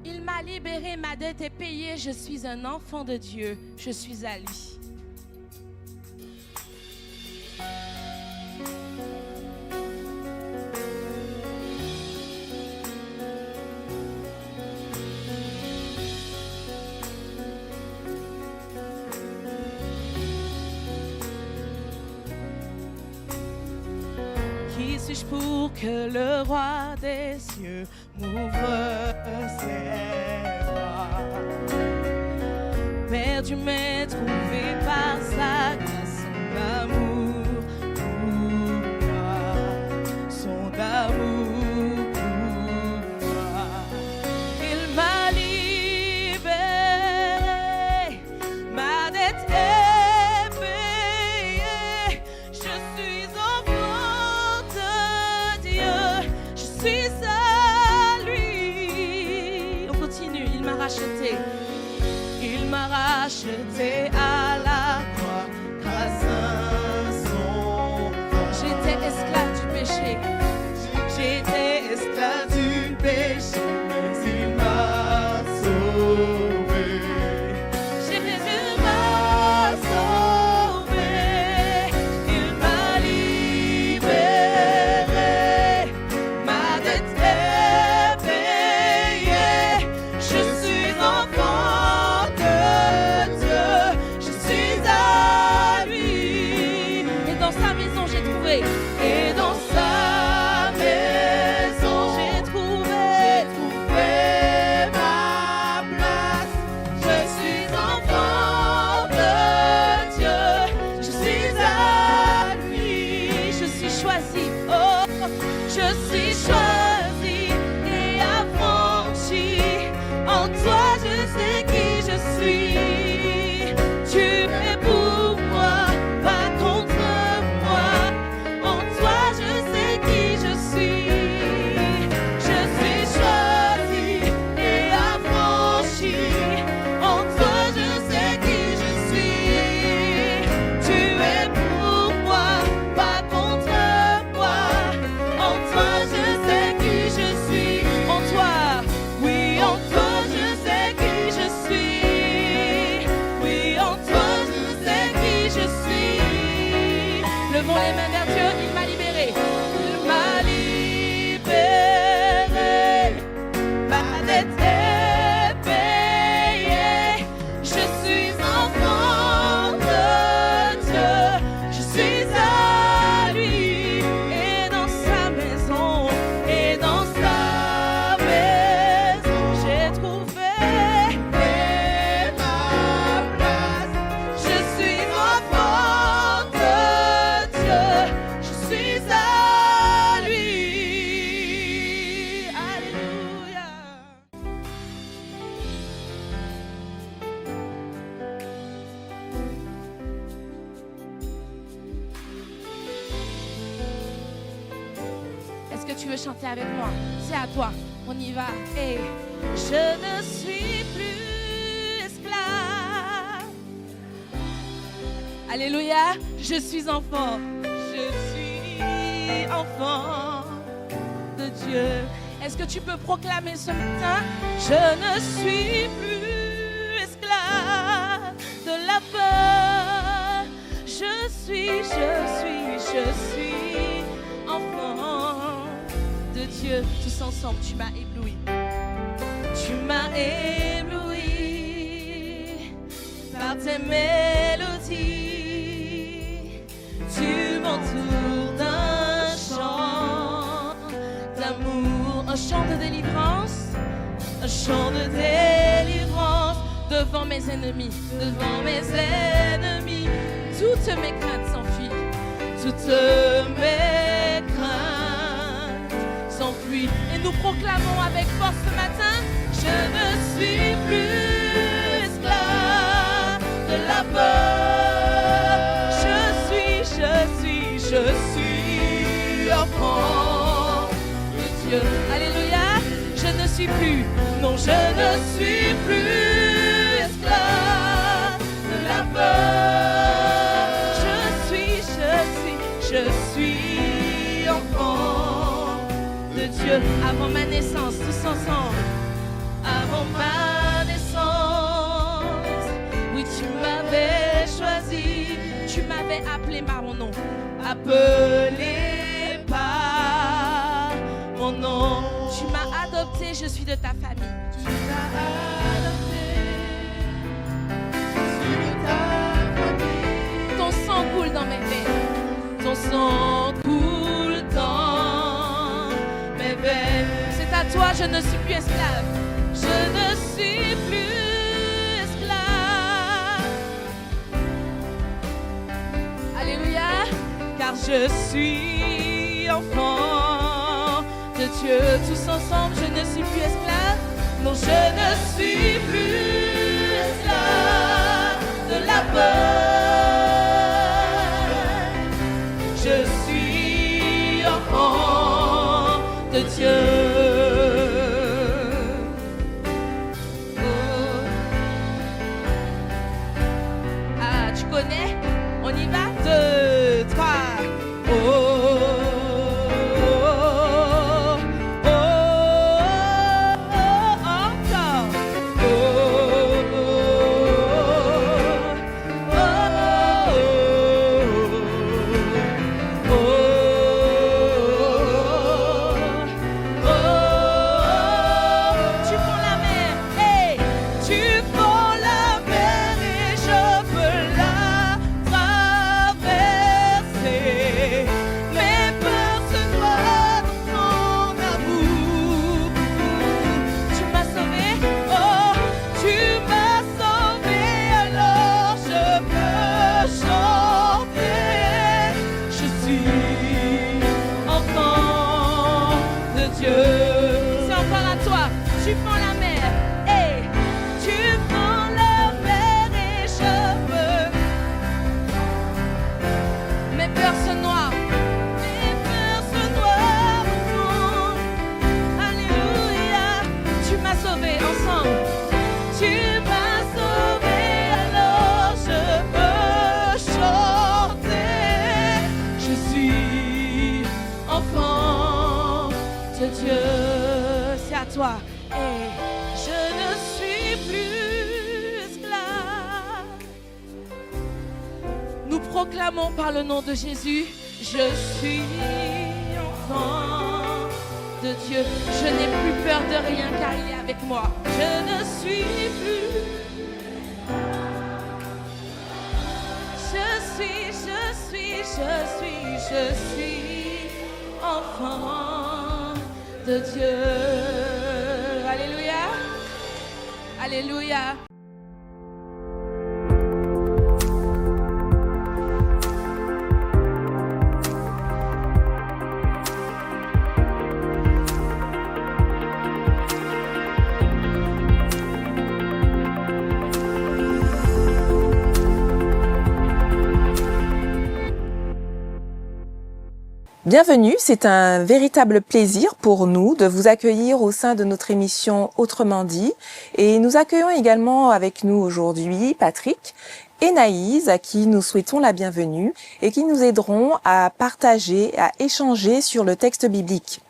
Il m'a libéré, ma dette est payée, je suis un enfant de Dieu, je suis à lui. Qui suis-je pour que le roi des cieux m'ouvre ses bras? Perdu mais trouvé par sa grâce, son amour pour moi, son amour pour moi. Il m'a libéré, ma dette est payée, je suis enfant de Dieu, je suis à lui. On continue, il m'a racheté. Il m'a racheté à la croix grâce à son sang. J'étais esclave du péché. J'étais esclave du péché, mais il m'a sauvé. Jésus m'a sauvé. Il m'a libéré. Ma dette est payée. Je suis enfant de Dieu, je suis à lui. Et dans sa maison j'ai trouvé, et dans sa maison j'ai trouvé ma place. Je suis enfant de Dieu, je suis à lui. Je suis choisi, oh, je suis choisi et affranchi. En toi je sais qui je suis. Tu es pour moi, pas contre moi. En toi je sais qui je suis. Je suis choisi et affranchi. En toi je sais qui je suis. Tu es pour moi, pas contre moi. En toi je sais qui je suis. En toi, oui, en toi je sais qui je suis. Oui, en toi je sais qui je suis. Levons les mains vers Dieu, il m'a libéré. Il m'a libéré. Ma dette est payée. Je suis enfant de Dieu. Je suis à lui. Et dans sa maison, et dans sa maison, j'ai trouvé ma place. Je suis enfant de Dieu. Je suis à lui. Alléluia. Est-ce que tu veux chanter avec moi? C'est à toi. On y va. Et je ne suis plus esclave. Alléluia. Je suis enfant. Je suis enfant de Dieu. Est-ce que tu peux proclamer ce matin? Je ne suis plus esclave de la peur. Je suis enfant de Dieu. Tous ensemble, tu m'as ébloui. Tu m'as ébloui par tes mélodies. Tu m'entoures d'un chant d'amour, un chant de délivrance, un chant de délivrance devant mes ennemis, toutes mes craintes s'enfuient, toutes mes craintes s'enfuient. Et nous proclamons avec force ce matin, je ne suis plus esclave de la peur. Je suis enfant de Dieu. Alléluia. Je ne suis plus, non, je ne suis plus esclave de la peur. Je suis enfant de Dieu. Avant ma naissance, tous ensemble. Avant avant ma naissance. Oui, tu m'avais choisi, tu m'avais appelé par mon nom. Appelé par mon nom. Tu m'as adopté, je suis de ta famille. Tu m'as adopté, je suis de ta famille. Ton sang coule dans mes veines. Ton sang coule dans mes veines. C'est à toi, je ne suis plus esclave. Je ne suis plus esclave. Alléluia. Car je suis enfant de Dieu. Tous ensemble, je ne suis plus esclave. Non, je ne suis plus esclave de la peur. Je suis enfant de Dieu. Oh. Ah, tu connais? On y va? 2, 3. Oh, oh, oh, oh, encore. Oh, oh, oh, oh, oh. Tu prends la mer, hey, tu prends la mer et je peux la traverser. Mes peurs se noient dans ton amour. Tu m'as sauvé, oh, tu m'as sauvé, alors je peux chanter. Je suis enfant de Dieu. C'est encore à toi. Tu prends la mer, hey, tu prends la mer et je peux. Mes peurs se noient, mes peurs se noient au fond. Alléluia, tu m'as sauvé ensemble. Tu m'as sauvé, alors je peux chanter. Je suis enfant de Dieu. C'est à toi. Hey, je ne suis plus esclave. Nous proclamons par le nom de Jésus, je suis enfant de Dieu. Je n'ai plus peur de rien car il est avec moi. Je ne suis plus. Je suis enfant de Dieu. Alléluia. Alléluia. Bienvenue, c'est un véritable plaisir pour nous de vous accueillir au sein de notre émission Autrement dit. Et nous accueillons également avec nous aujourd'hui Patrick et Naïs, à qui nous souhaitons la bienvenue et qui nous aideront à partager, à échanger sur le texte biblique.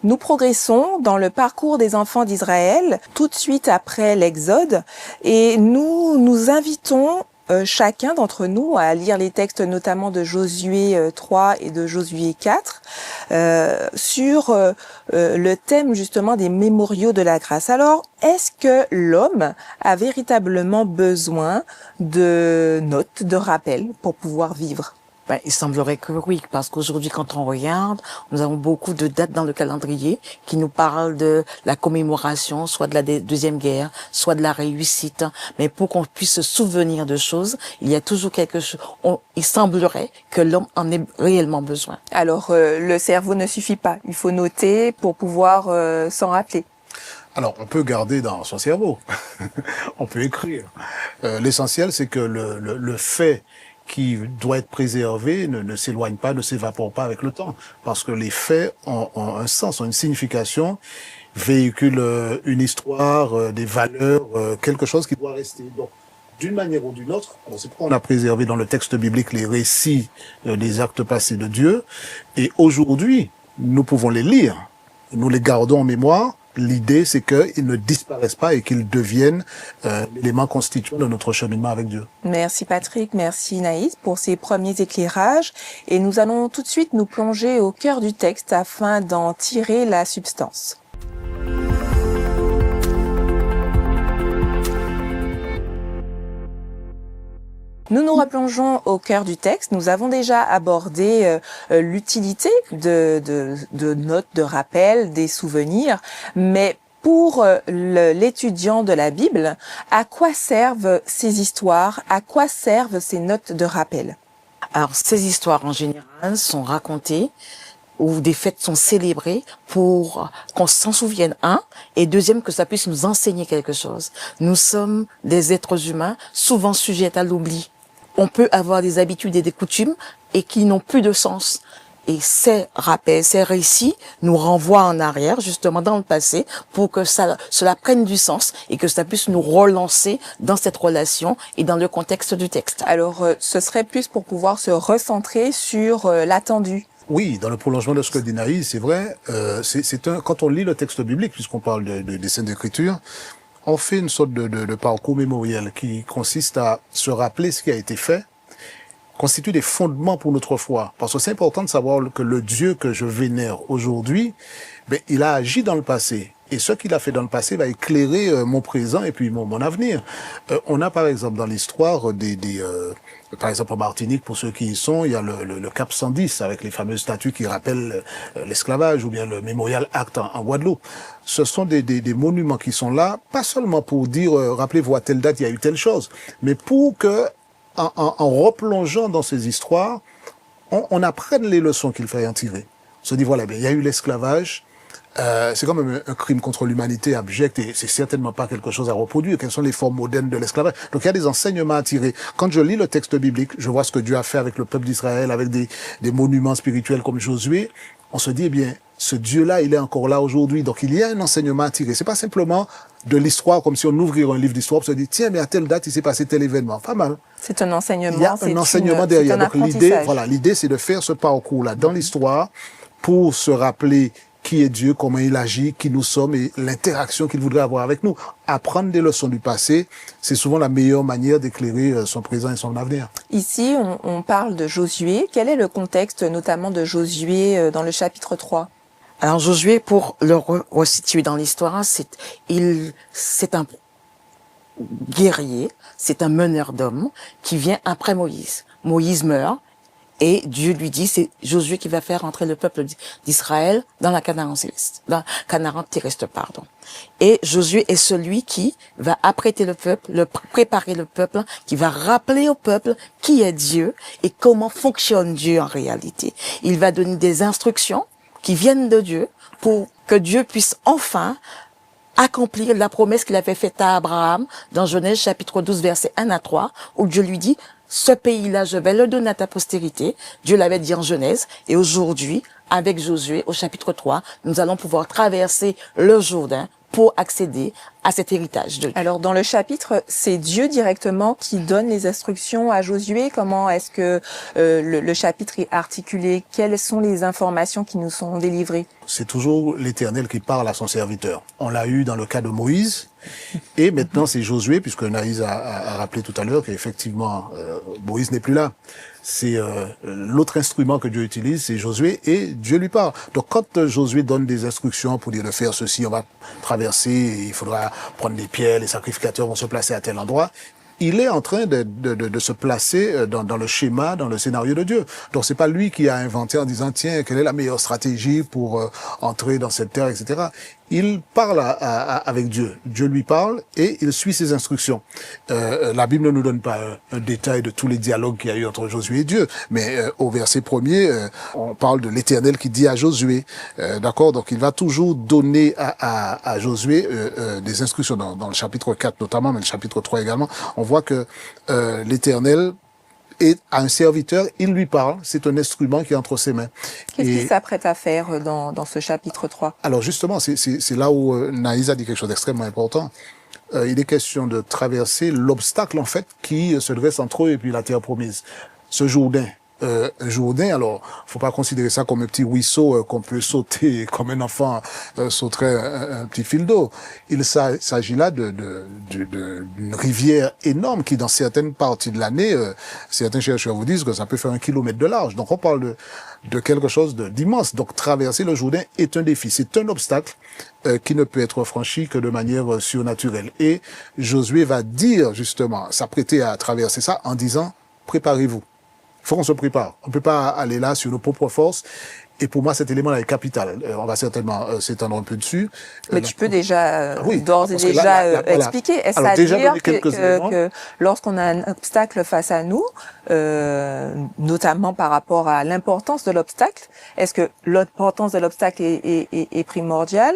Nous progressons dans le parcours des enfants d'Israël tout de suite après l'Exode et nous invitons chacun d'entre nous à lire les textes notamment de Josué 3 et de Josué 4 sur le thème justement des mémoriaux de la grâce. Alors, est-ce que l'homme a véritablement besoin de notes, de rappels pour pouvoir vivre ? Il semblerait que oui, parce qu'aujourd'hui, quand on regarde, nous avons beaucoup de dates dans le calendrier qui nous parlent de la commémoration, soit de la Deuxième Guerre, soit de la réussite. Mais pour qu'on puisse se souvenir de choses, il y a toujours quelque chose. Il semblerait que l'homme en ait réellement besoin. Alors, le cerveau ne suffit pas. Il faut noter pour pouvoir s'en rappeler. Alors, on peut garder dans son cerveau. On peut écrire. L'essentiel, c'est que le fait qui doit être préservé ne s'éloigne pas, ne s'évapore pas avec le temps. Parce que les faits ont un sens, ont une signification, véhiculent une histoire, des valeurs, quelque chose qui doit rester. Donc, d'une manière ou d'une autre, c'est pourquoi on a préservé dans le texte biblique les récits des actes passés de Dieu. Et aujourd'hui, nous pouvons les lire. Nous les gardons en mémoire, L'idée, c'est qu'ils ne disparaissent pas et qu'ils deviennent l'élément constituant de notre cheminement avec Dieu. Merci Patrick, merci Naïs pour ces premiers éclairages. Et nous allons tout de suite nous plonger au cœur du texte afin d'en tirer la substance. Nous nous replongeons au cœur du texte. Nous avons déjà abordé l'utilité de notes, de rappels, des souvenirs, mais pour l'étudiant de la Bible, à quoi servent ces histoires? À quoi servent ces notes de rappel? Alors, ces histoires, en général, sont racontées où des fêtes sont célébrées pour qu'on s'en souvienne, et deuxième, que ça puisse nous enseigner quelque chose. Nous sommes des êtres humains, souvent sujets à l'oubli. On peut avoir des habitudes et des coutumes et qui n'ont plus de sens. Et ces rappels, ces récits nous renvoient en arrière, justement dans le passé, pour que cela prenne du sens et que ça puisse nous relancer dans cette relation et dans le contexte du texte. Alors, ce serait plus pour pouvoir se recentrer sur l'attendu. Oui, dans le prolongement de ce que dit Naïs, c'est vrai, quand on lit le texte biblique, puisqu'on parle des Saintes Écritures, on fait une sorte de parcours mémoriel qui consiste à se rappeler ce qui a été fait, constitue des fondements pour notre foi. Parce que c'est important de savoir que le Dieu que je vénère aujourd'hui, il a agi dans le passé. Et ce qu'il a fait dans le passé va éclairer mon présent et puis mon avenir. On a par exemple dans l'histoire par exemple en Martinique, pour ceux qui y sont, il y a le Cap 110 avec les fameuses statues qui rappellent l'esclavage, ou bien le mémorial Acte en Guadeloupe. Ce sont des monuments qui sont là, pas seulement pour dire, rappelez-vous à telle date il y a eu telle chose, mais pour que, en replongeant dans ces histoires, on apprenne les leçons qu'il fallait en tirer. On se dit, voilà, il y a eu l'esclavage. C'est quand même un crime contre l'humanité abject et c'est certainement pas quelque chose à reproduire. Quelles sont les formes modernes de l'esclavage? Donc il y a des enseignements à tirer. Quand je lis le texte biblique, je vois ce que Dieu a fait avec le peuple d'Israël, avec des monuments spirituels comme Josué. On se dit, eh bien, ce Dieu-là, il est encore là aujourd'hui. Donc il y a un enseignement à tirer. C'est pas simplement de l'histoire comme si on ouvrirait un livre d'histoire pour se dire, tiens, mais à telle date, il s'est passé tel événement. Pas mal. C'est un enseignement. Il y a un enseignement derrière. Donc l'idée, c'est de faire ce parcours-là dans l'histoire pour se rappeler qui est Dieu, comment il agit, qui nous sommes et l'interaction qu'il voudrait avoir avec nous. Apprendre des leçons du passé, c'est souvent la meilleure manière d'éclairer son présent et son avenir. Ici, on parle de Josué. Quel est le contexte notamment de Josué dans le chapitre 3? Alors Josué, pour le resituer dans l'histoire, c'est un guerrier, c'est un meneur d'hommes qui vient après Moïse. Moïse meurt. Et Dieu lui dit, c'est Josué qui va faire entrer le peuple d'Israël dans la Canaan céleste, dans Canaan terrestre, pardon. Et Josué est celui qui va apprêter le peuple, préparer le peuple, qui va rappeler au peuple qui est Dieu et comment fonctionne Dieu en réalité. Il va donner des instructions qui viennent de Dieu pour que Dieu puisse enfin accomplir la promesse qu'il avait faite à Abraham dans Genèse chapitre 12 versets 1 à 3 où Dieu lui dit, ce pays-là, je vais le donner à ta postérité. Dieu l'avait dit en Genèse. Et aujourd'hui, avec Josué, au chapitre 3, nous allons pouvoir traverser le Jourdain pour accéder à cet héritage de Dieu. Alors, dans le chapitre, c'est Dieu directement qui donne les instructions à Josué. Comment est-ce que le chapitre est articulé? Quelles sont les informations qui nous sont délivrées? C'est toujours l'Éternel qui parle à son serviteur. On l'a eu dans le cas de Moïse. Et maintenant, c'est Josué, puisque Naïs a rappelé tout à l'heure qu'effectivement, Moïse n'est plus là. C'est l'autre instrument que Dieu utilise, c'est Josué, et Dieu lui parle. Donc, quand Josué donne des instructions pour dire de faire ceci, on va traverser, il faudra prendre des pierres, les sacrificateurs vont se placer à tel endroit, il est en train de se placer dans le schéma, dans le scénario de Dieu. Donc c'est pas lui qui a inventé en disant tiens, quelle est la meilleure stratégie pour entrer dans cette terre, etc. Il parle avec Dieu. Dieu lui parle et il suit ses instructions. La Bible ne nous donne pas un détail de tous les dialogues qu'il y a eu entre Josué et Dieu, mais au verset 1er, on parle de l'Éternel qui dit à Josué, d'accord. Donc il va toujours donner à Josué des instructions dans le chapitre 4 notamment, mais le chapitre 3 également. On voit que l'Éternel et à un serviteur, il lui parle, c'est un instrument qui est entre ses mains. Qu'est-ce qu'il s'apprête à faire dans ce chapitre 3? Alors justement, c'est là où Naïs a dit quelque chose d'extrêmement important. Il est question de traverser l'obstacle, en fait, qui se dresse entre eux et puis la terre promise. Ce Jourdain, Jourdain. Alors, faut pas considérer ça comme un petit ruisseau qu'on peut sauter comme un enfant sauterait un petit fil d'eau. Il s'agit là d'une rivière énorme qui, dans certaines parties de l'année, certains chercheurs vous disent que ça peut faire 1 kilomètre de large. Donc, on parle de quelque chose d'immense. Donc, traverser le Jourdain est un défi. C'est un obstacle qui ne peut être franchi que de manière surnaturelle. Et Josué va dire, justement, s'apprêter à traverser ça en disant, préparez-vous. Il faut qu'on se prépare. On ne peut pas aller là sur nos propres forces. Et pour moi, cet élément-là est capital. On va certainement s'étendre un peu dessus. Mais tu peux déjà, oui, d'ores et parce que déjà là, voilà. expliquer. Est-ce Alors, à déjà dire donner quelques éléments. que lorsqu'on a un obstacle face à nous, notamment par rapport à l'importance de l'obstacle, est-ce que l'importance de l'obstacle est primordiale?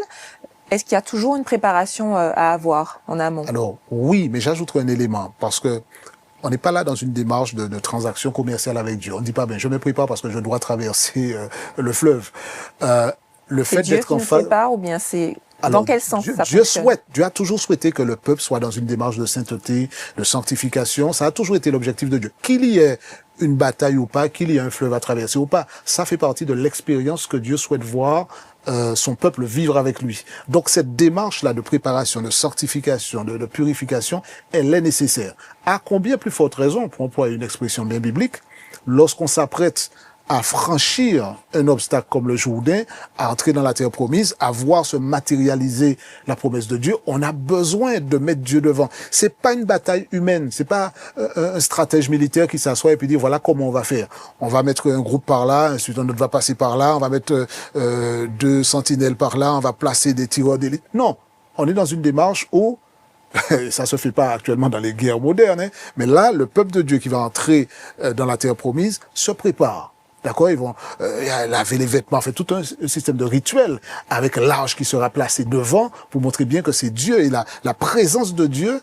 Est-ce qu'il y a toujours une préparation à avoir en amont? Alors, oui, mais j'ajouterai un élément, parce que on n'est pas là dans une démarche de transaction commerciale avec Dieu. On ne dit pas, ben, je me prépare parce que je dois traverser le fleuve. Le fait Dieu d'être qui en nous phase... prépare ou bien c'est... Alors, dans quel sens ça Dieu fonctionne? souhaite, Dieu a toujours souhaité que le peuple soit dans une démarche de sainteté, de sanctification. Ça a toujours été l'objectif de Dieu. Qu'il y ait une bataille ou pas, qu'il y ait un fleuve à traverser ou pas, ça fait partie de l'expérience que Dieu souhaite voir son peuple vivre avec lui. Donc cette démarche-là de préparation, de sanctification, de purification, elle est nécessaire. À combien plus forte raison, pour employer une expression bien biblique, lorsqu'on s'apprête à franchir un obstacle comme le Jourdain, à entrer dans la terre promise, à voir se matérialiser la promesse de Dieu, on a besoin de mettre Dieu devant. C'est pas une bataille humaine, c'est pas un stratège militaire qui s'assoit et puis dit voilà comment on va faire. On va mettre un groupe par là, ensuite un autre va passer par là, on va mettre 2 sentinelles par là, on va placer des tireurs d'élite. Non, on est dans une démarche où ça se fait pas actuellement dans les guerres modernes, hein, mais là, le peuple de Dieu qui va entrer dans la terre promise se prépare. D'accord, ils vont laver les vêtements, faire tout un système de rituel avec l'arche qui sera placée devant pour montrer bien que c'est Dieu et la présence de Dieu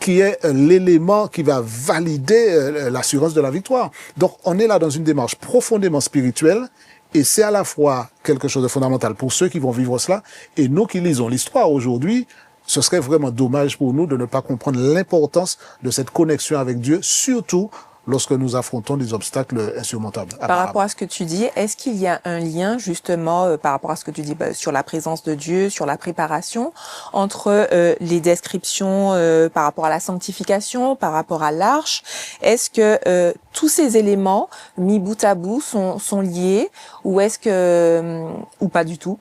qui est l'élément qui va valider l'assurance de la victoire. Donc, on est là dans une démarche profondément spirituelle et c'est à la fois quelque chose de fondamental pour ceux qui vont vivre cela et nous qui lisons l'histoire aujourd'hui. Ce serait vraiment dommage pour nous de ne pas comprendre l'importance de cette connexion avec Dieu, surtout lorsque nous affrontons des obstacles insurmontables. Par rapport à ce que tu dis, est-ce qu'il y a un lien justement par rapport à ce que tu dis sur la présence de Dieu, sur la préparation, entre les descriptions par rapport à la sanctification, par rapport à l'arche? Est-ce que tous ces éléments mis bout à bout sont liés ou est-ce que ou pas du tout?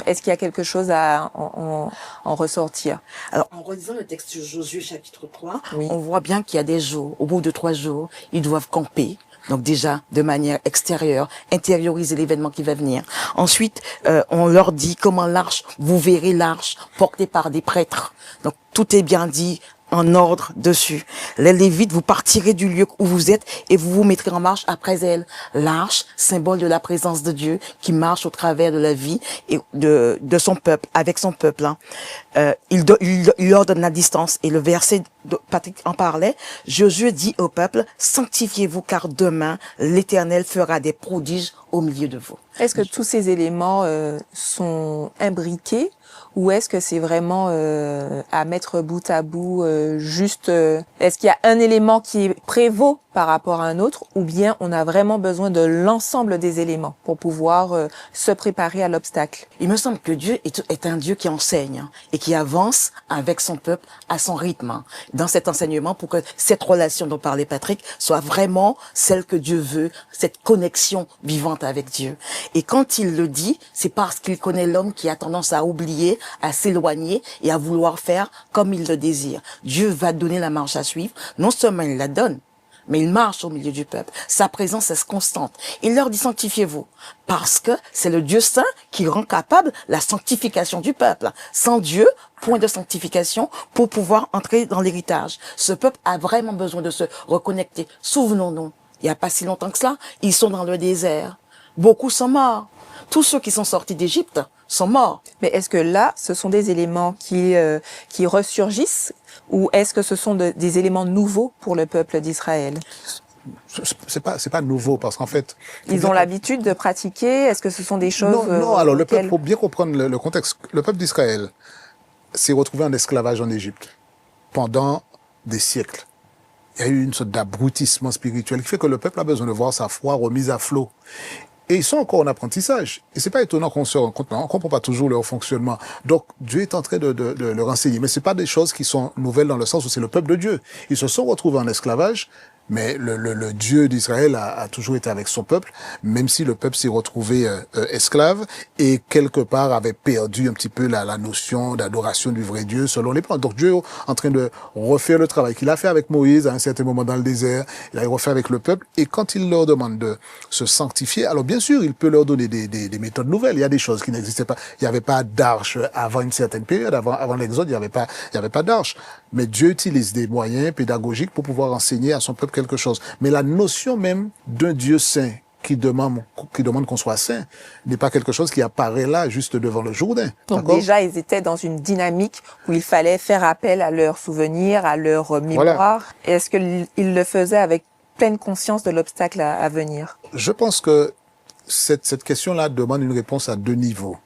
Est-ce qu'il y a quelque chose à en ressortir? Alors, en relisant le texte de Josué chapitre 3, Oui. on voit bien qu'il y a des jours, au bout de 3 jours, ils doivent camper. Donc déjà, de manière extérieure, intérioriser l'événement qui va venir. Ensuite, on leur dit comment l'arche, vous verrez l'arche portée par des prêtres. Donc tout est bien dit en ordre dessus. Les Lévites, vous partirez du lieu où vous êtes et vous vous mettrez en marche après elle. L'arche, symbole de la présence de Dieu qui marche au travers de la vie et de son peuple, avec son peuple. Hein. Il leur donne la distance. Et le verset, Patrick en parlait, Josué dit au peuple, sanctifiez-vous car demain l'Éternel fera des prodiges au milieu de vous. Est-ce que tous ces éléments sont imbriqués ou est-ce que c'est vraiment à mettre bout à bout juste est-ce qu'il y a un élément qui prévaut par rapport à un autre ou bien on a vraiment besoin de l'ensemble des éléments pour pouvoir se préparer à l'obstacle? Il me semble que Dieu est un Dieu qui enseigne hein, et qui avance avec son peuple à son rythme hein, dans cet enseignement pour que cette relation dont parlait Patrick soit vraiment celle que Dieu veut, cette connexion vivante avec Dieu. Et quand il le dit, c'est parce qu'il connaît l'homme qui a tendance à oublier, à s'éloigner et à vouloir faire comme il le désire. Dieu va donner la marche à suivre. Non seulement il la donne, mais il marche au milieu du peuple. Sa présence est constante. Il leur dit sanctifiez-vous, parce que c'est le Dieu saint qui rend capable la sanctification du peuple. Sans Dieu, point de sanctification pour pouvoir entrer dans l'héritage. Ce peuple a vraiment besoin de se reconnecter. Souvenons-nous, il n'y a pas si longtemps que cela, ils sont dans le désert. Beaucoup sont morts. Tous ceux qui sont sortis d'Égypte sont morts. Mais est-ce que là, ce sont des éléments qui ressurgissent ou est-ce que ce sont des éléments nouveaux pour le peuple d'Israël? C'est pas nouveau parce qu'en fait ils ont l'habitude de pratiquer. Est-ce que ce sont des choses non. Alors le peuple, auxquelles... faut bien comprendre le contexte. Le peuple d'Israël s'est retrouvé en esclavage en Égypte pendant des siècles. il y a eu une sorte d'abrutissement spirituel qui fait que le peuple a besoin de voir sa foi remise à flot. Et ils sont encore en apprentissage. Et c'est pas étonnant qu'on se rende compte, on comprend pas toujours leur fonctionnement. Donc, Dieu est en train de leur enseigner. Mais c'est pas des choses qui sont nouvelles dans le sens où c'est le peuple de Dieu. Ils se sont retrouvés en esclavage, mais le Dieu d'Israël a toujours été avec son peuple, même si le peuple s'est retrouvé esclave et quelque part avait perdu un petit peu la notion d'adoration du vrai Dieu selon les plans. Donc Dieu est en train de refaire le travail qu'il a fait avec Moïse à un certain moment dans le désert, il a refait avec le peuple, et quand il leur demande de se sanctifier, alors bien sûr, il peut leur donner des méthodes nouvelles. Il y a des choses qui n'existaient pas. Il n'y avait pas d'arche avant une certaine période, avant l'Exode, il n'y avait pas d'arche. Mais Dieu utilise des moyens pédagogiques pour pouvoir enseigner à son peuple quelque chose. Mais la notion même d'un Dieu saint qui demande qu'on soit saint n'est pas quelque chose qui apparaît là, juste devant le Jourdain. Donc déjà, ils étaient dans une dynamique où il fallait faire appel à leurs souvenirs, à leur mémoire. Voilà. Est-ce qu'ils le faisaient avec pleine conscience de l'obstacle à venir? Je pense que cette question-là demande une réponse à deux niveaux.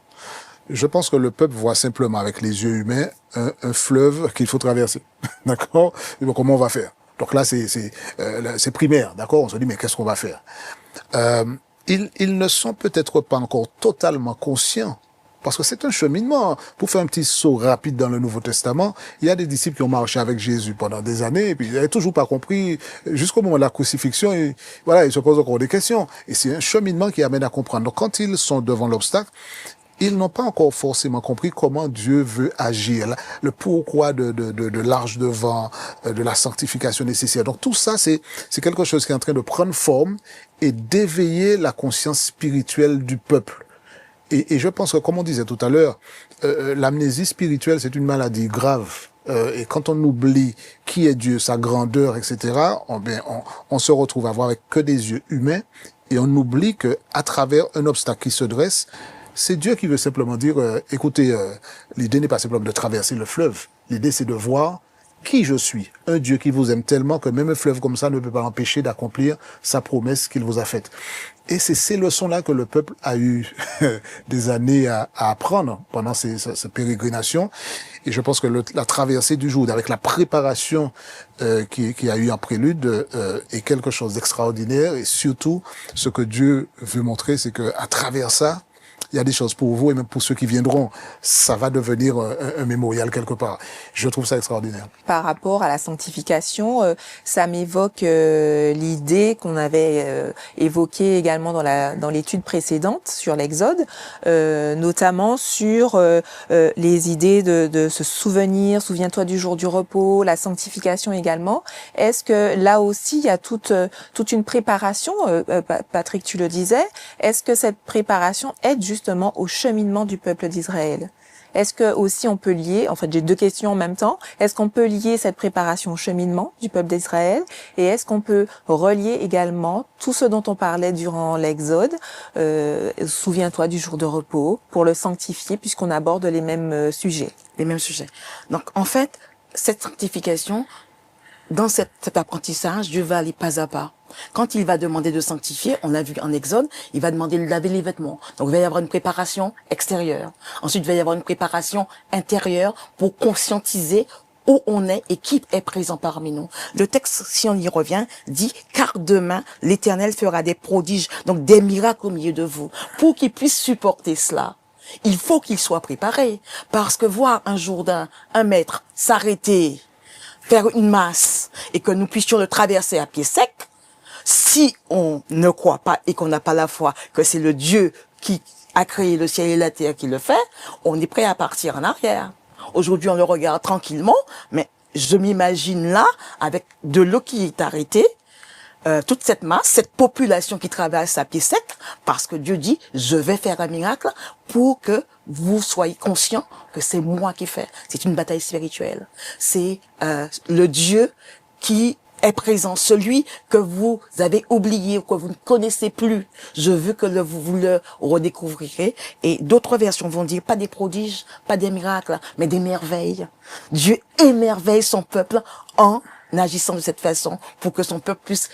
Je pense que le peuple voit simplement avec les yeux humains un fleuve qu'il faut traverser. D'accord? Donc, comment on va faire? Donc là, c'est primaire. D'accord? On se dit, mais qu'est-ce qu'on va faire? Ils ne sont peut-être pas encore totalement conscients. Parce que c'est un cheminement. Pour faire un petit saut rapide dans le Nouveau Testament, il y a des disciples qui ont marché avec Jésus pendant des années, et puis ils n'avaient toujours pas compris, jusqu'au moment de la crucifixion, et voilà, ils se posent encore des questions. Et c'est un cheminement qui amène à comprendre. Donc quand ils sont devant l'obstacle, ils n'ont pas encore forcément compris comment Dieu veut agir, le pourquoi de l'arche de vent, de la sanctification nécessaire. Donc tout ça, c'est quelque chose qui est en train de prendre forme et d'éveiller la conscience spirituelle du peuple. Et je pense que, comme on disait tout à l'heure, l'amnésie spirituelle, c'est une maladie grave. Et quand on oublie qui est Dieu, sa grandeur, etc., on se retrouve à voir avec que des yeux humains, et on oublie que à travers un obstacle qui se dresse, c'est Dieu qui veut simplement dire, écoutez, l'idée n'est pas simplement de traverser le fleuve. L'idée, c'est de voir qui je suis. Un Dieu qui vous aime tellement que même un fleuve comme ça ne peut pas l'empêcher d'accomplir sa promesse qu'il vous a faite. Et c'est ces leçons-là que le peuple a eu des années à apprendre pendant ces pérégrinations. Et je pense que la traversée du Jourdain, avec la préparation qui a eu en prélude, est quelque chose d'extraordinaire. Et surtout, ce que Dieu veut montrer, c'est que à travers ça, il y a des choses pour vous et même pour ceux qui viendront. Ça va devenir un mémorial quelque part. Je trouve ça extraordinaire. Par rapport à la sanctification, ça m'évoque l'idée qu'on avait évoquée également dans l'étude précédente sur l'Exode, notamment sur les idées de se souvenir, souviens-toi du jour du repos, la sanctification également. Est-ce que là aussi il y a toute une préparation, Patrick, tu le disais, est-ce que cette préparation aide justement au cheminement du peuple d'Israël? Est-ce que aussi on peut lier, en fait j'ai deux questions en même temps, est-ce qu'on peut lier cette préparation au cheminement du peuple d'Israël et est-ce qu'on peut relier également tout ce dont on parlait durant l'Exode, souviens-toi du jour de repos, pour le sanctifier puisqu'on aborde les mêmes sujets? Les mêmes sujets. Donc en fait, cette sanctification, dans cet apprentissage, Dieu va aller pas à pas. Quand il va demander de sanctifier, on l'a vu en Exode, il va demander de laver les vêtements. Donc il va y avoir une préparation extérieure. Ensuite, il va y avoir une préparation intérieure pour conscientiser où on est et qui est présent parmi nous. Le texte, si on y revient, dit « Car demain, l'Éternel fera des prodiges, donc des miracles au milieu de vous. » Pour qu'il puisse supporter cela, il faut qu'il soit préparé. Parce que voir un Jourdain, un mètre, s'arrêter, faire une masse et que nous puissions le traverser à pied sec, si on ne croit pas et qu'on n'a pas la foi que c'est le Dieu qui a créé le ciel et la terre qui le fait, on est prêt à partir en arrière. Aujourd'hui, on le regarde tranquillement, mais je m'imagine là, avec de l'eau qui est arrêtée, toute cette masse, cette population qui traverse à pied sec, parce que Dieu dit, je vais faire un miracle pour que vous soyez conscients que c'est moi qui fais. C'est une bataille spirituelle. C'est le Dieu qui est présent, celui que vous avez oublié ou que vous ne connaissez plus. Je veux que vous le redécouvrirez. Et d'autres versions vont dire pas des prodiges, pas des miracles, mais des merveilles. Dieu émerveille son peuple en agissant de cette façon pour que son peuple puisse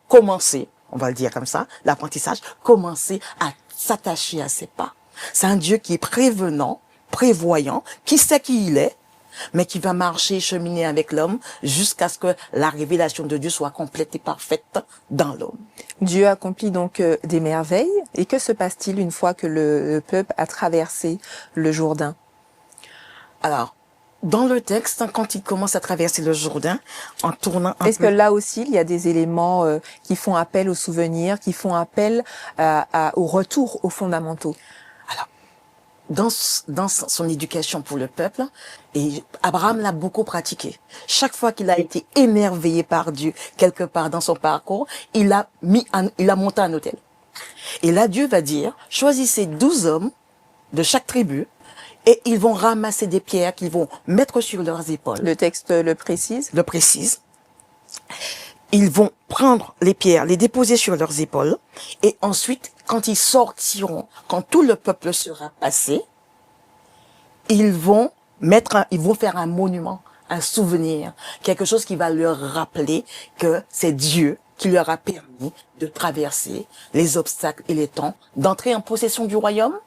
commencer, on va le dire comme ça, l'apprentissage, commencer à s'attacher à ses pas. C'est un Dieu qui est prévenant, prévoyant, qui sait qui il est, mais qui va marcher et cheminer avec l'homme jusqu'à ce que la révélation de Dieu soit complète et parfaite dans l'homme. Dieu accomplit donc des merveilles. Et que se passe-t-il une fois que le peuple a traversé le Jourdain? Alors, dans le texte, quand il commence à traverser le Jourdain, en tournant un Est-ce que peu... là aussi, il y a des éléments qui font appel aux souvenirs, qui font appel au retour aux fondamentaux? Dans son éducation pour le peuple, et Abraham l'a beaucoup pratiqué. Chaque fois qu'il a été émerveillé par Dieu quelque part dans son parcours, il a monté un autel. Et là, Dieu va dire, choisissez 12 hommes de chaque tribu, et ils vont ramasser des pierres qu'ils vont mettre sur leurs épaules. Le texte le précise? Le précise. Ils vont prendre les pierres, les déposer sur leurs épaules, et ensuite, quand ils sortiront, quand tout le peuple sera passé, ils vont faire un monument, un souvenir, quelque chose qui va leur rappeler que c'est Dieu qui leur a permis de traverser les obstacles et les temps, d'entrer en possession du royaume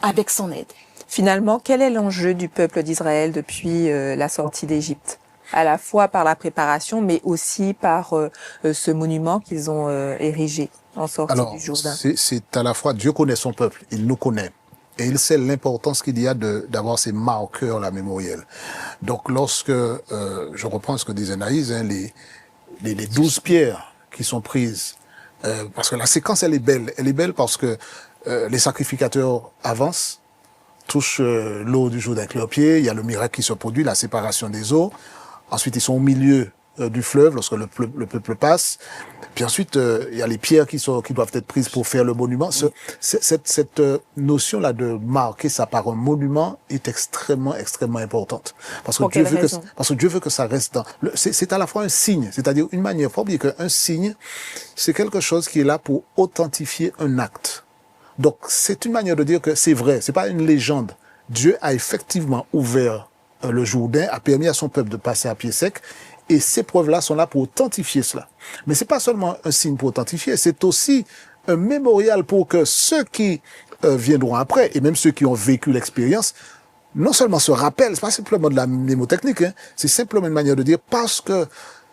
avec son aide. Finalement, quel est l'enjeu du peuple d'Israël depuis la sortie d'Égypte? À la fois par la préparation, mais aussi par ce monument qu'ils ont érigé en sortie du Jourdain. C'est à la fois Dieu connaît son peuple, il nous connaît. Et il sait l'importance qu'il y a d'avoir ces marqueurs là mémoriels. Donc lorsque, je reprends ce que disait Naïs, hein, les 12 pierres qui sont prises, parce que la séquence elle est belle parce que les sacrificateurs avancent, touchent l'eau du Jourdain avec leurs pieds, il y a le miracle qui se produit, la séparation des eaux. Ensuite, ils sont au milieu du fleuve lorsque le peuple passe. Puis ensuite, il y a les pierres qui doivent être prises pour faire le monument. Cette notion-là de marquer ça par un monument est extrêmement importante. Parce que Dieu veut que ça reste dans... C'est à la fois un signe, c'est-à-dire une manière. Faut pas oublier qu'un signe, c'est quelque chose qui est là pour authentifier un acte. Donc, c'est une manière de dire que c'est vrai, c'est pas une légende. Dieu a effectivement ouvert le Jourdain, a permis à son peuple de passer à pied sec, et ces preuves-là sont là pour authentifier cela. Mais c'est pas seulement un signe pour authentifier, c'est aussi un mémorial pour que ceux qui viendront après, et même ceux qui ont vécu l'expérience, non seulement se rappellent, c'est pas simplement de la mnémotechnique, hein, c'est simplement une manière de dire, parce que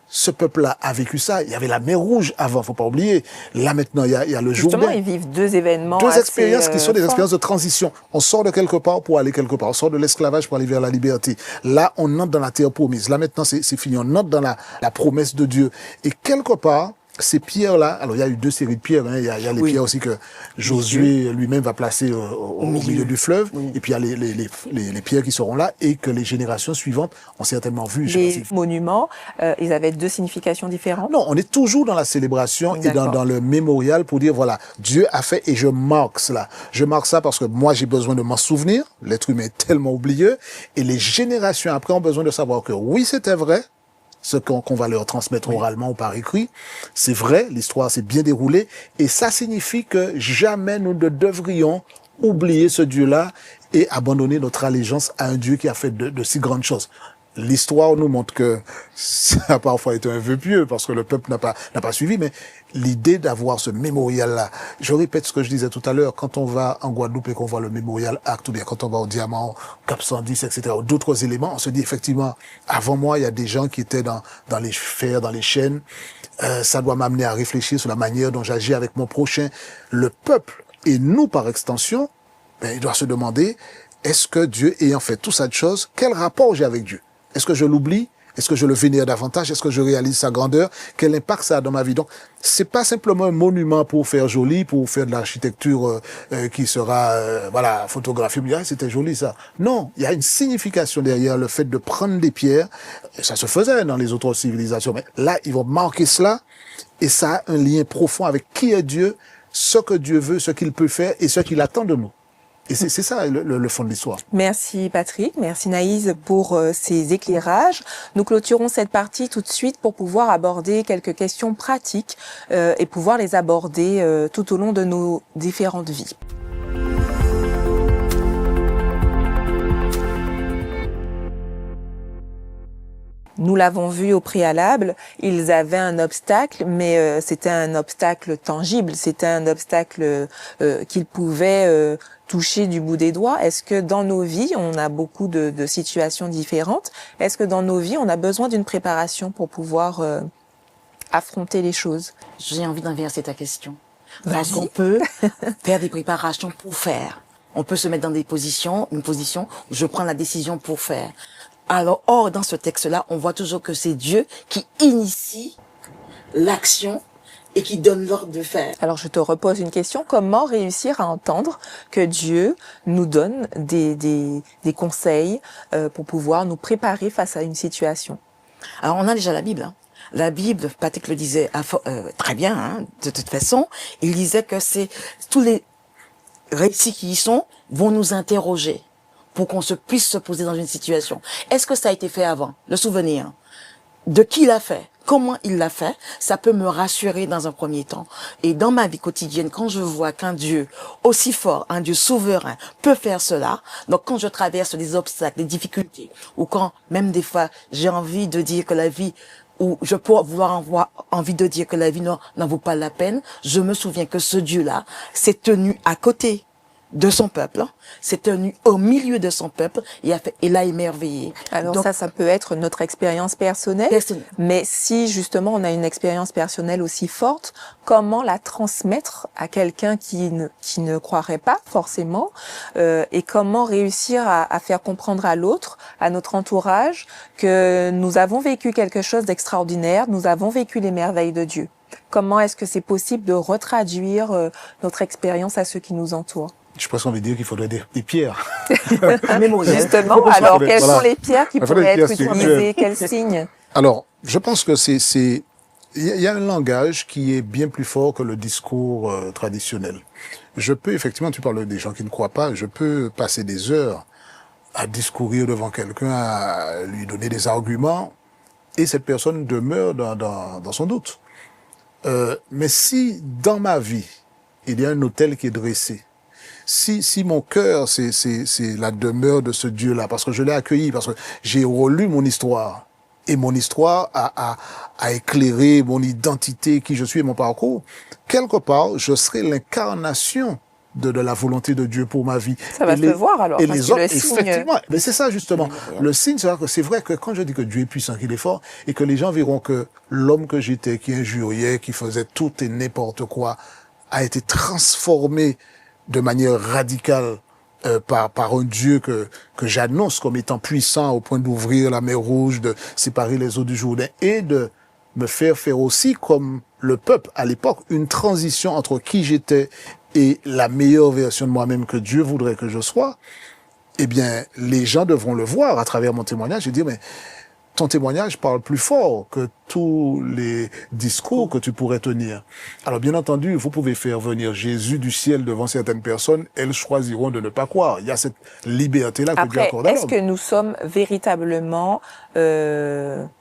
ce peuple-là a vécu ça. Il y avait la mer Rouge avant, faut pas oublier. Là, maintenant, il y a le Jourdain. Justement, ils vivent deux événements. Deux expériences qui sont des expériences de transition. On sort de quelque part pour aller quelque part. On sort de l'esclavage pour aller vers la liberté. Là, on entre dans la terre promise. Là, maintenant, c'est fini. On entre dans la promesse de Dieu. Et quelque part, ces pierres-là, alors il y a eu deux séries de pierres, hein. Il y a les pierres aussi que Josué lui-même va placer au milieu du fleuve, et puis il y a les pierres qui seront là et que les générations suivantes ont certainement vu. Les monuments, ils avaient deux significations différentes? Non, on est toujours dans la célébration et dans le mémorial pour dire voilà, Dieu a fait et je marque cela. Je marque ça parce que moi j'ai besoin de m'en souvenir, l'être humain est tellement oublieux, et les générations après ont besoin de savoir que oui c'était vrai, ce qu'on va leur transmettre oralement ou par écrit. C'est vrai, l'histoire s'est bien déroulée, et ça signifie que jamais nous ne devrions oublier ce Dieu-là et abandonner notre allégeance à un Dieu qui a fait de si grandes choses. L'histoire nous montre que ça a parfois été un vœu pieux parce que le peuple n'a pas suivi, mais l'idée d'avoir ce mémorial-là, je répète ce que je disais tout à l'heure, quand on va en Guadeloupe et qu'on voit le mémorial Acte, ou bien quand on va au Diamant, Cap 110, etc., ou d'autres éléments, on se dit effectivement, avant moi, il y a des gens qui étaient dans les fers, dans les chaînes, ça doit m'amener à réfléchir sur la manière dont j'agis avec mon prochain. Le peuple, et nous par extension, il doit se demander, est-ce que Dieu ayant fait tout ça de choses, quel rapport j'ai avec Dieu? Est-ce que je l'oublie? Est-ce que je le vénère davantage? Est-ce que je réalise sa grandeur? Quel impact ça a dans ma vie? Donc, c'est pas simplement un monument pour faire joli, pour faire de l'architecture qui sera, photographiée. C'était joli ça. Non, il y a une signification derrière le fait de prendre des pierres. Ça se faisait dans les autres civilisations, mais là, ils vont marquer cela, et ça a un lien profond avec qui est Dieu, ce que Dieu veut, ce qu'il peut faire et ce qu'il attend de nous. Et c'est ça le fond de l'histoire. Merci Patrick, merci Naïs pour ces éclairages. Nous clôturons cette partie tout de suite pour pouvoir aborder quelques questions pratiques et pouvoir les aborder tout au long de nos différentes vies. nous l'avons vu au préalable, ils avaient un obstacle, mais c'était un obstacle tangible, c'était un obstacle qu'ils pouvaient toucher du bout des doigts. Est-ce que dans nos vies, on a beaucoup de situations différentes? Est-ce que dans nos vies, on a besoin d'une préparation pour pouvoir affronter les choses? J'ai envie d'inverser ta question. Vas-y. Parce qu'on peut faire des préparations pour faire. On peut se mettre dans une position où je prends la décision pour faire. Alors, or, dans ce texte-là, on voit toujours que c'est Dieu qui initie l'action et qui donne l'ordre de faire. Alors, je te repose une question. Comment réussir à entendre que Dieu nous donne des conseils pour pouvoir nous préparer face à une situation? Alors, on a déjà la Bible. Hein. La Bible, Patrick le disait très bien, hein, de toute façon. Il disait que c'est tous les récits qui y sont vont nous interroger pour qu'on puisse se poser dans une situation. Est-ce que ça a été fait avant? Le souvenir de qui l'a fait, comment il l'a fait, ça peut me rassurer dans un premier temps. Et dans ma vie quotidienne, quand je vois qu'un Dieu aussi fort, un Dieu souverain peut faire cela, donc quand je traverse des obstacles, des difficultés, ou quand même des fois j'ai envie de dire que la vie, ou je peux avoir envie de dire que la vie n'en vaut pas la peine, je me souviens que ce Dieu-là s'est tenu à côté de son peuple, s'est tenu au milieu de son peuple et l'a émerveillé. Alors donc, ça peut être notre expérience personnelle, mais si justement on a une expérience personnelle aussi forte, comment la transmettre à quelqu'un qui ne croirait pas forcément, et comment réussir à faire comprendre à l'autre, à notre entourage, que nous avons vécu quelque chose d'extraordinaire, nous avons vécu les merveilles de Dieu. Comment est-ce que c'est possible de retraduire notre expérience à ceux qui nous entourent? Je pense qu'on veut dire qu'il faudrait des pierres. Justement, alors quelles sont les pierres qui pourraient être utilisées? Quels signes? Alors, je pense que il y a un langage qui est bien plus fort que le discours traditionnel. Je peux, effectivement, tu parles des gens qui ne croient pas, je peux passer des heures à discourir devant quelqu'un, à lui donner des arguments, et cette personne demeure dans son doute. Mais si, dans ma vie, il y a un autel qui est dressé, si mon cœur, c'est la demeure de ce Dieu-là, parce que je l'ai accueilli, parce que j'ai relu mon histoire, et mon histoire a éclairé mon identité, qui je suis et mon parcours, quelque part, je serai l'incarnation de la volonté de Dieu pour ma vie. Ça va se voir alors, et parce les que autres, le signe... effectivement, mais c'est ça justement. Le signe, c'est vrai que quand je dis que Dieu est puissant, qu'il est fort, et que les gens verront que l'homme que j'étais, qui injuriait, qui faisait tout et n'importe quoi, a été transformé de manière radicale par un Dieu que j'annonce comme étant puissant au point d'ouvrir la mer Rouge, de séparer les eaux du Jourdain et de me faire aussi, comme le peuple à l'époque, une transition entre qui j'étais et la meilleure version de moi-même que Dieu voudrait que je sois. Eh bien, les gens devront le voir à travers mon témoignage et dire, mais ton témoignage parle plus fort que tous les discours que tu pourrais tenir. Alors, bien entendu, vous pouvez faire venir Jésus du ciel devant certaines personnes, elles choisiront de ne pas croire. Il y a cette liberté-là que Dieu accorde à l'homme. Est-ce que nous sommes véritablement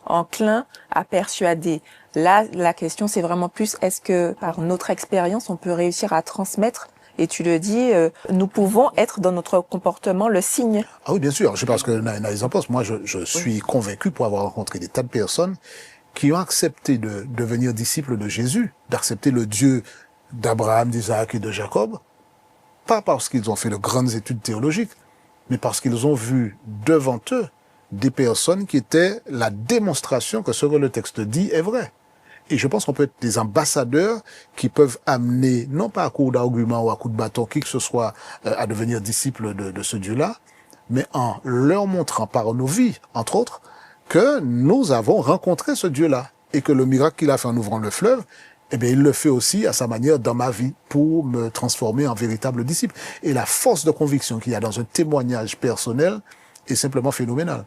enclins à persuader? Là, la question, c'est vraiment plus, est-ce que par notre expérience, on peut réussir à transmettre? Et tu le dis, nous pouvons être dans notre comportement le signe. Ah oui, bien sûr. Je pense que Naïs en pense. Moi, je suis convaincu pour avoir rencontré des tas de personnes qui ont accepté de devenir disciples de Jésus, d'accepter le Dieu d'Abraham, d'Isaac et de Jacob, pas parce qu'ils ont fait de grandes études théologiques, mais parce qu'ils ont vu devant eux des personnes qui étaient la démonstration que ce que le texte dit est vrai. Et je pense qu'on peut être des ambassadeurs qui peuvent amener, non pas à coup d'arguments ou à coup de bâton, qui que ce soit, à devenir disciples de ce Dieu-là, mais en leur montrant par nos vies, entre autres, que nous avons rencontré ce Dieu-là et que le miracle qu'il a fait en ouvrant le fleuve, eh bien, il le fait aussi à sa manière dans ma vie pour me transformer en véritable disciple. Et la force de conviction qu'il y a dans un témoignage personnel est simplement phénoménale.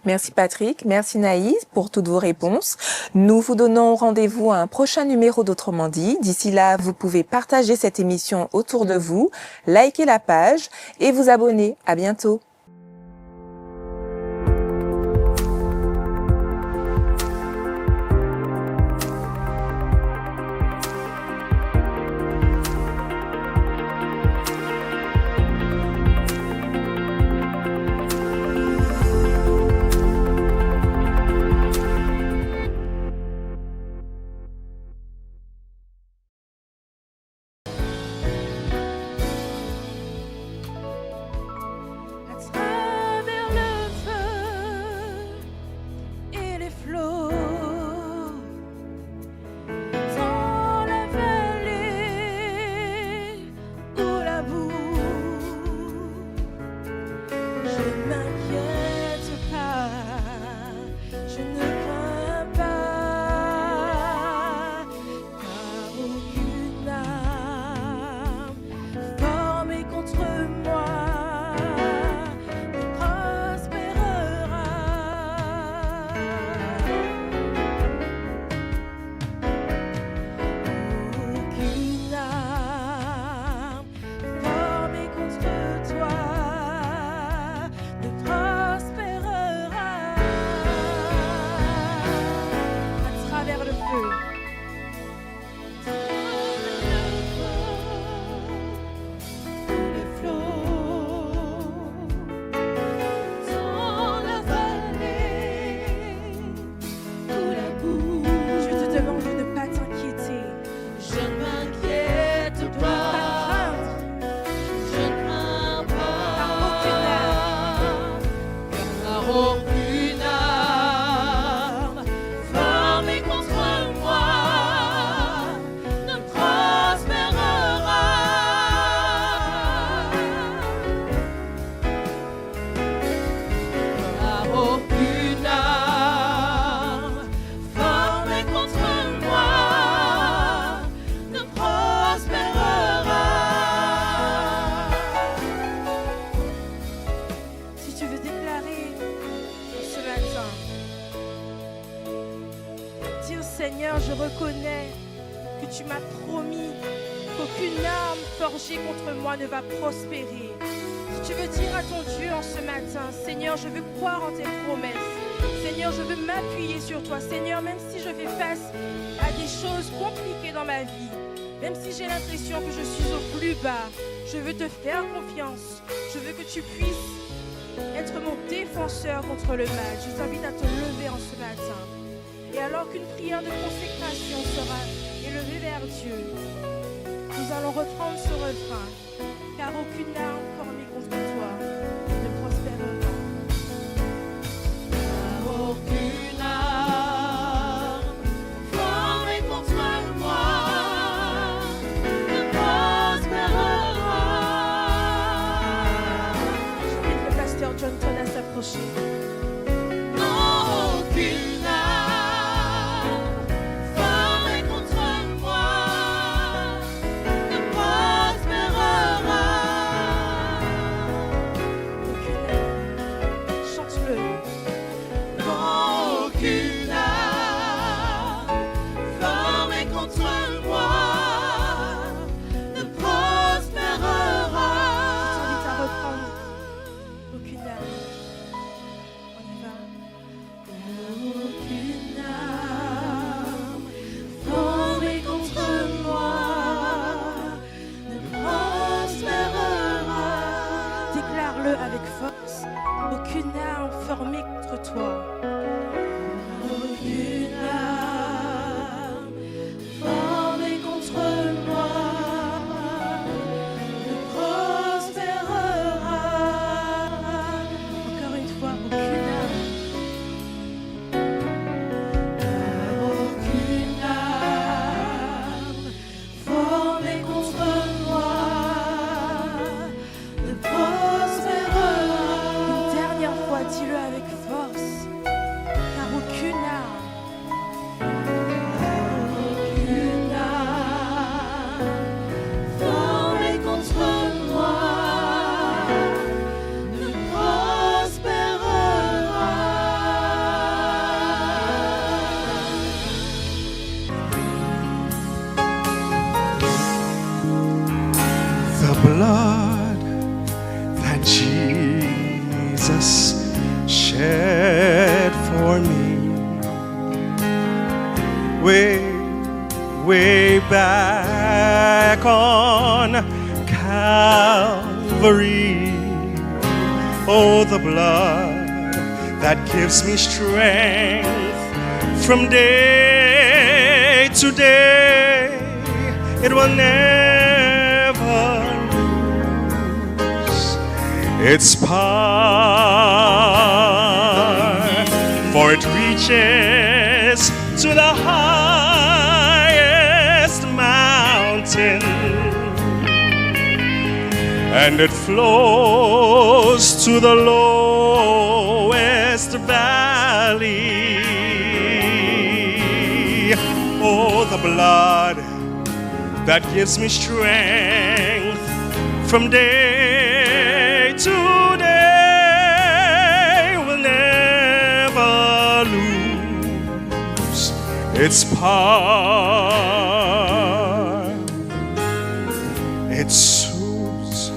Merci Patrick, merci Naïs pour toutes vos réponses. Nous vous donnons rendez-vous à un prochain numéro d'Autrement dit. D'ici là, vous pouvez partager cette émission autour de vous, liker la page et vous abonner. À bientôt. Seigneur, je reconnais que tu m'as promis qu'aucune arme forgée contre moi ne va prospérer. Si tu veux dire à ton Dieu en ce matin, Seigneur, je veux croire en tes promesses. Seigneur, je veux m'appuyer sur toi. Seigneur, même si je fais face à des choses compliquées dans ma vie, même si j'ai l'impression que je suis au plus bas, je veux te faire confiance. Je veux que tu puisses être mon défenseur contre le mal. Je t'invite à te lever en ce matin. Et alors qu'une prière de consécration sera élevée vers Dieu, nous allons reprendre ce refrain. Car aucune arme formée contre toi ne prospérera. Car aucune arme formée contre moi ne prospérera. J'invite le pasteur Johnson à s'approcher. Non, aucune arme formée contre moi ne prospérera. Chante-le. Non, aucune arme formée contre moi ne prospérera. Je t'invite à reprendre. Aucune arme. On y va. Aucune arme formée contre moi ne prospérera. Déclare-le avec force. Aucune arme formée contre toi Aucune arme formée contre moi ne prospérera. encore une fois, aucune arme. Aucune arme formée contre moi ne prospérera. Une dernière fois, dis-le avec force. Car aucune arme. Aucune arme formée contre moi ne prospérera. The blood that Jesus shed for me way back on Calvary. Oh, the blood that gives me strength from day to day. It will never lose its power, for it reaches to the highest mountain, and it flows to the lowest valley. Oh, the blood that gives me strength from day to day will never lose its power. It soothes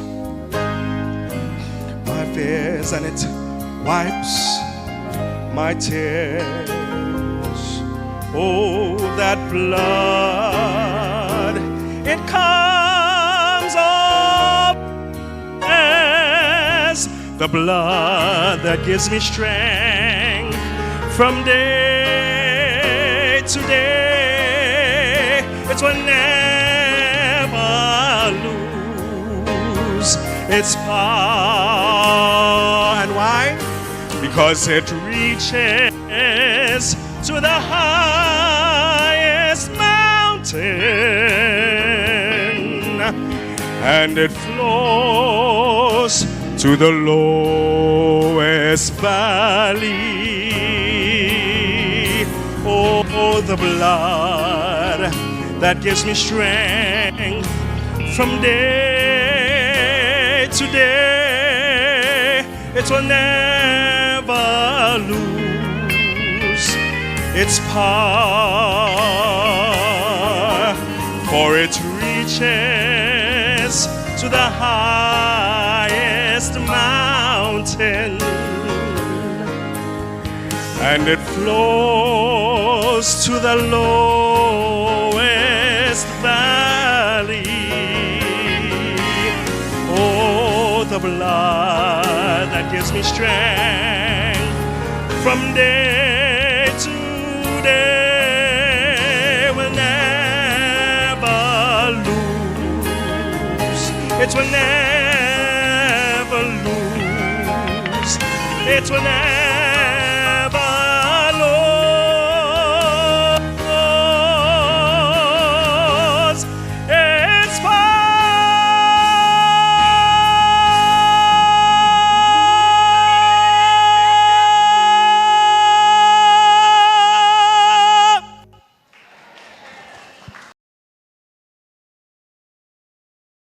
my fears and it wipes my tears. Oh, that blood, it comes up as the blood that gives me strength from day to day. It will never lose its power. And why? Because it reaches to the highest mountain, and it flows to the lowest valley. Oh, the blood that gives me strength from day to day. It will never lose its power, for it reaches to the highest mountain, and it flows to the lowest valley. Oh, the blood that gives me strength from day to day will never lose. It will never lose. It will never